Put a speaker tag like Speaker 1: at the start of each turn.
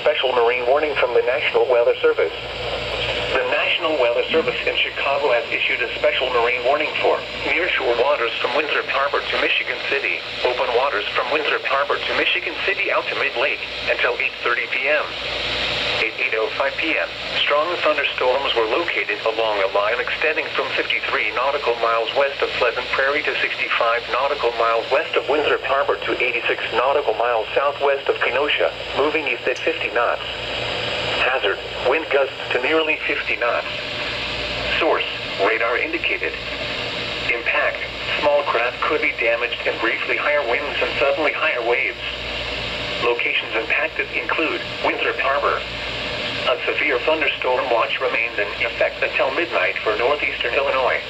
Speaker 1: special marine warning from the National Weather Service. The National Weather Service in Chicago has issued a special marine warning for nearshore waters from Winthrop Harbor to Michigan City, open waters from Winthrop Harbor to Michigan City out to mid-lake until 8:30 p.m. At 8:05 p.m., strong thunderstorms were located along a line extending from 53 nautical miles west of Pleasant Prairie to 65 nautical miles west of Winthrop Harbor to 86 nautical miles southwest of Kenosha, moving east at 50 knots. Hazard, wind gusts to nearly 50 knots. Source, radar indicated. Impact, small craft could be damaged and briefly higher winds and suddenly higher waves. Locations impacted include Winthrop Harbor. A severe thunderstorm watch remains in effect until midnight for northeastern Illinois.